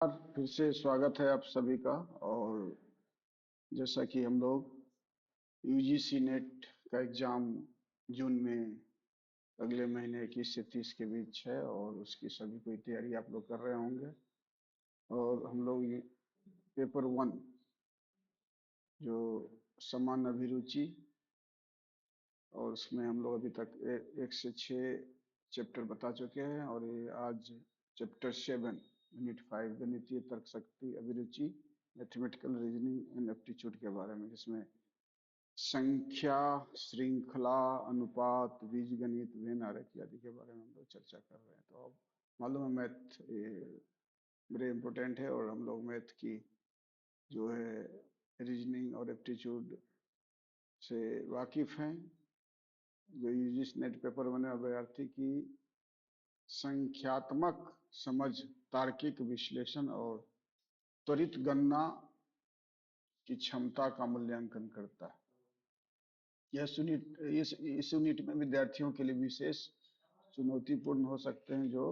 फिर से स्वागत है आप सभी का। और जैसा कि हम लोग यूजीसी नेट का एग्जाम जून में अगले महीने 21 से 30 के बीच है और उसकी सभी कोई तैयारी आप लोग कर रहे होंगे। और हम लोग ये पेपर वन जो समान अभिरुचि, और उसमें हम लोग अभी तक 1 से 6 चैप्टर बता चुके हैं। और ये आज चैप्टर 7 यूनिट 5 गणितीय तर्क शक्ति अभिरुचि मैथमेटिकल रीजनिंग एंड एप्टीट्यूड के बारे में, जिसमें संख्या, श्रृंखला, अनुपात, बीजगणित, वेन आरेख आदि के बारे में हम लोग चर्चा कर रहे हैं। तो अब मालूम है मैथ बड़े इम्पोर्टेंट है और हम लोग मैथ की जो है रीजनिंग और एप्टीट्यूड से वाकिफ हैं। जो यूजीसी नेट पेपर बने अभ्यर्थी की संख्यात्मक समझ, तार्किक विश्लेषण और त्वरित गणना की क्षमता का मूल्यांकन करता है। इस यूनिट में विद्यार्थियों के लिए विशेष चुनौतीपूर्ण हो सकते हैं जो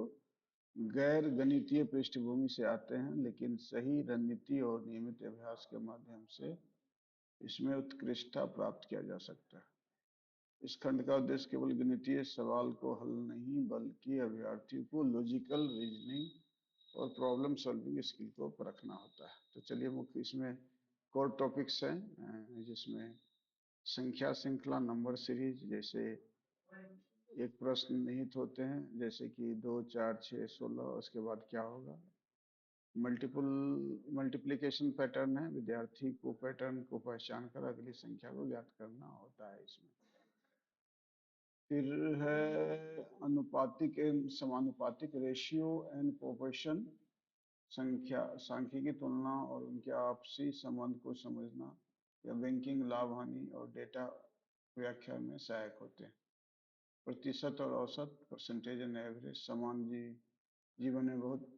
गैर गणितीय पृष्ठभूमि से आते हैं, लेकिन सही रणनीति और नियमित अभ्यास के माध्यम से इसमें उत्कृष्टता प्राप्त किया जा सकता है। इस खंड का उद्देश्य केवल गणितीय सवाल को हल नहीं, बल्कि अभ्यर्थियों को लॉजिकल रीजनिंग और प्रॉब्लम सॉल्विंग स्किल को परखना होता है। तो चलिए मुख्य इसमें कोर टॉपिक्स हैं, जिसमें संख्या श्रृंखला, नंबर सीरीज, जैसे एक प्रश्न निहित होते हैं जैसे कि 2, 4, 6, 16, उसके बाद क्या होगा। मल्टीपल मल्टीप्लिकेशन पैटर्न है, विद्यार्थी को पैटर्न को पहचान कर अगली संख्या को ज्ञात करना होता है इसमें। फिर है अनुपातिक एवं समानुपातिक, रेशियो एंड प्रोपोर्शन, सांख्यिकी तुलना और उनके आपसी संबंध को समझना या बैंकिंग लाभ हानि और डेटा व्याख्या में सहायक होते हैं। प्रतिशत और औसत, परसेंटेज एंड एवरेज, जीवन में बहुत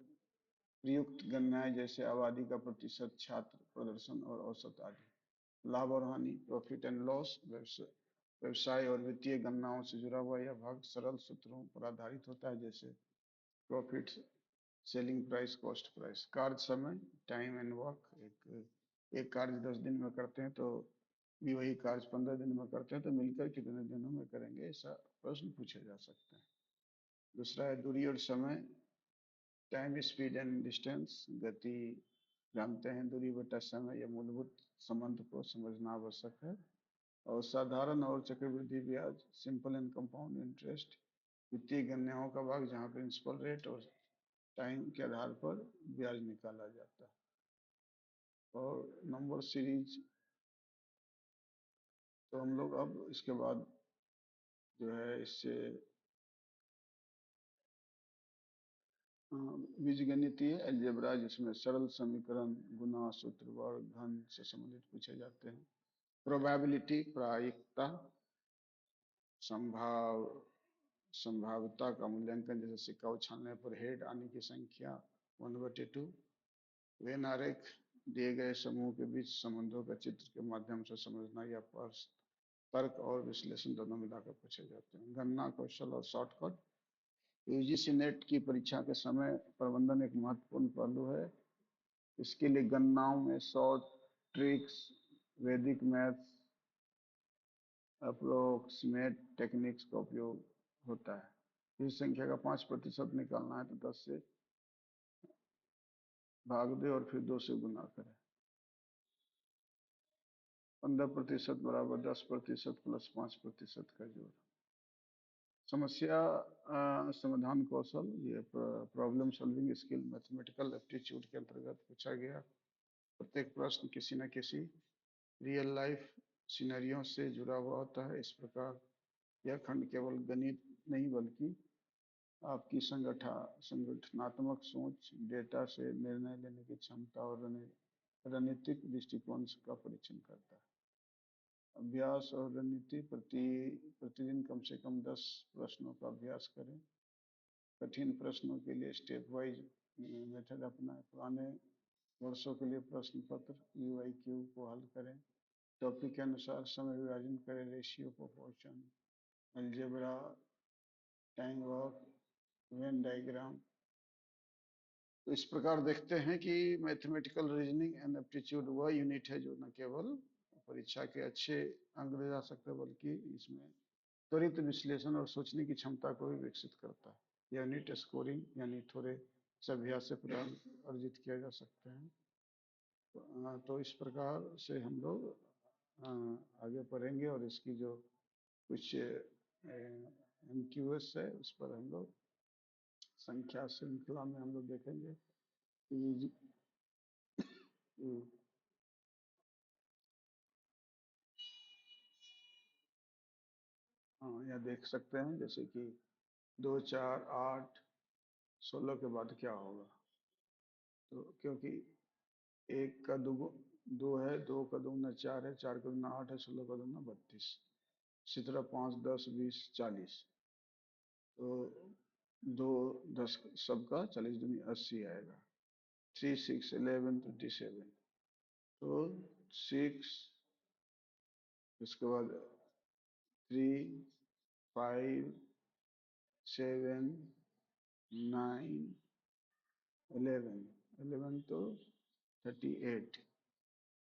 प्रयुक्त गणनाएं जैसे आबादी का प्रतिशत, छात्र प्रदर्शन और औसत आदि। लाभ और हानि, प्रॉफिट एंड लॉस, व्यवसाय और वित्तीय गणनाओं से जुड़ा हुआ यह भाग सरल सूत्रों पर आधारित होता है, जैसे profit, selling price, cost price. कार्य समय, टाइम एंड वर्क, एक कार्य 10 दिन में करते हैं तो भी वही कार्य 15 दिन में करते हैं तो मिलकर कितने दिनों में करेंगे, ऐसा प्रश्न पूछे जा सकते हैं। दूसरा है दूरी और समय, टाइम, स्पीड एंड डिस्टेंस, गति जानते हैं, दूरी बटा समय या मूलभूत संबंध को समझना आवश्यक है। और साधारण और चक्रवृद्धि ब्याज, सिंपल एंड कंपाउंड इंटरेस्ट, वित्तीय गणनाओं का भाग जहां प्रिंसिपल रेट और टाइम के आधार पर ब्याज निकाला जाता है। और नंबर सीरीज, तो हम लोग अब इसके बाद जो है इससे बीजगणितीय अलजेब्रा, जिसमें सरल समीकरण, गुना, सूत्र, वर्ग, घन से संबंधित पूछे जाते हैं। प्रोबेबिलिटी, प्रायिकता, संभाव संभाव्यता का मूल्यांकन, जैसे सिक्का उछालने पर हेड आने की संख्या 1/2। वेन आरेख, दिए गए समूह के बीच संबंधों का चित्र के माध्यम से समझना या तर्क और विश्लेषण दोनों मिलाकर पूछे जाते हैं। गणना कौशल और शॉर्टकट, यूजीसी नेट की परीक्षा के समय प्रबंधन एक महत्वपूर्ण पहलू है। इसके लिए गणनाओं में शॉर्ट ट्रिक्स, वैदिक मैथ्स, अप्रोक्सीमेट टेक्निक्स का उपयोग होता है। इस संख्या का 5% निकालना है तो 10 से भाग दे और फिर 2 से गुना करें। 15% बराबर 10% प्लस 5% का जोड़। समस्या समाधान कौशल, ये problem solving skill mathematical aptitude के अंतर्गत पूछा गया। प्रत्येक प्रश्न किसी न किसी रियल लाइफ सिनेरियो से जुड़ा हुआ होता है। इस प्रकार यह खंड केवल गणित नहीं बल्कि आपकी संगठनात्मक सोच, डेटा से निर्णय लेने की क्षमता और रणनीतिक दृष्टिकोण का परीक्षण करता है। अभ्यास और रणनीति, प्रतिदिन कम से कम 10 प्रश्नों का अभ्यास करें। कठिन प्रश्नों के लिए स्टेप वाइज मेथड अपनाएं। पुराने वर्षों के लिए प्रश्न पत्र UIQ को हल करें। टॉपिक के अनुसार समय विभाजन करें। Ratio, proportion, algebra, time work, Venn diagram, तो इस प्रकार देखते हैं कि मैथमेटिकल रीजनिंग एंड एप्टीट्यूड वह यूनिट है जो न केवल परीक्षा के अच्छे अंक ले जा सकते हैं बल्कि इसमें त्वरित विश्लेषण और सोचने की क्षमता को भी विकसित करता है। यह यूनिट स्कोरिंग यानी थोड़े से अभ्यास से प्रदान अर्जित किया जा सकते हैं। तो इस प्रकार से हम लोग आगे पढ़ेंगे और इसकी जो कुछ एमक्यूएस है उस पर हम लोग संख्या श्रृंखला में हम लोग देखेंगे कि हाँ यहाँ देख सकते हैं जैसे कि 2, 4, 8, 16 के बाद क्या होगा। तो क्योंकि एक का दो दो है, दो का दूना 4 है, 4 का दूना 8 है, 16 का दूना 32, इसी तरह 5, 10, 20, 40। तो दो 10 सबका 40 दूनी 80 आएगा। 3, 6, 11, 27। तो 6, उसके बाद 3, 5, 7, 9, 11, 11 तो 38।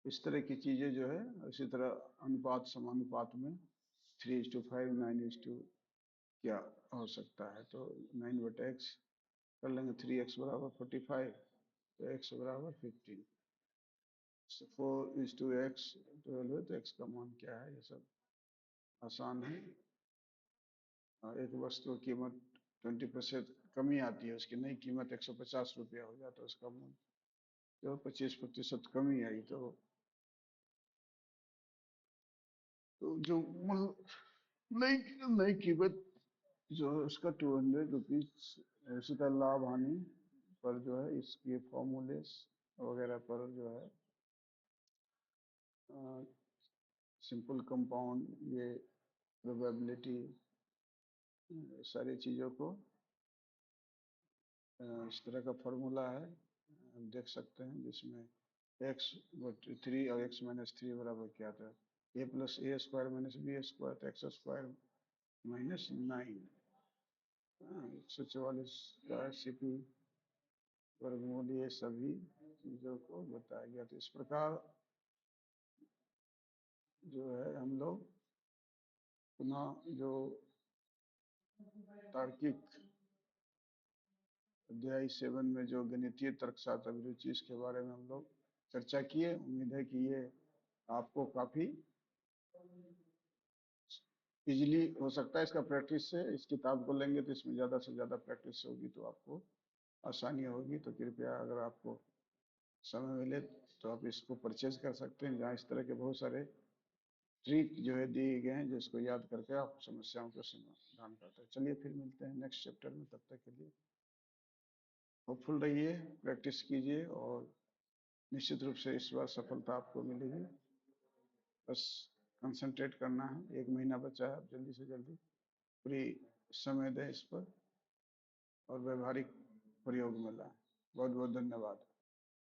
इस तरह की चीजें जो है, इसी तरह अनुपात समानुपात में 3:5, 9:2 क्या हो सकता है। तो 9/x कर लेंगे, 3x बराबर 45, तो x बराबर 15, 4:x 12 है, तो x का मान क्या है। ये सब आसान है। एक वस्तु की कीमत 20% कमी आती है, उसकी नई कीमत 150 रुपया हो जाता है, उसका मूल्य जो 25% कमी आई, तो जो नई नई कीमत जो है उसका 200 रुपीज। इसी का लाभ हानि पर जो है इसके फॉर्मूले वगैरह पर जो है सिंपल कंपाउंड, ये प्रोबेबिलिटी, सारी चीज़ों को इस तरह का फॉर्मूला है, हम देख सकते हैं, जिसमें x/3 और x-3 बराबर क्या था, a+a² - b² तो x² - 9, 144 का CP वर्गमूल, ये सभी चीज़ों को बताया गया। तो इस प्रकार जो है हम लोग पुनः जो तार्किक अध्याय 7 में जो गणितीय तर्कशास्त्र अभिरुचि, इसके बारे में हम लोग चर्चा किए। उम्मीद है कि ये आपको काफी इजीली हो सकता है इसका प्रैक्टिस से। इस किताब को लेंगे तो इसमें ज़्यादा से ज़्यादा प्रैक्टिस होगी तो आपको आसानी होगी। तो कृपया अगर आपको समय मिले तो आप इसको परचेज कर सकते हैं, जहाँ इस तरह के बहुत सारे ट्रिक जो है दिए गए हैं, जिसको याद करके आप समस्याओं का समाधान करते हैं। चलिए फिर मिलते हैं नेक्स्ट चैप्टर में, तब तक के लिए होपफुल रहिए, प्रैक्टिस कीजिए और निश्चित रूप से इस बार सफलता आपको मिलेगी। बस कंसंट्रेट करना है, 1 महीना बचा है, आप जल्दी से जल्दी पूरी समय दें इस पर और व्यवहारिक प्रयोग में लाएं। बहुत बहुत धन्यवाद।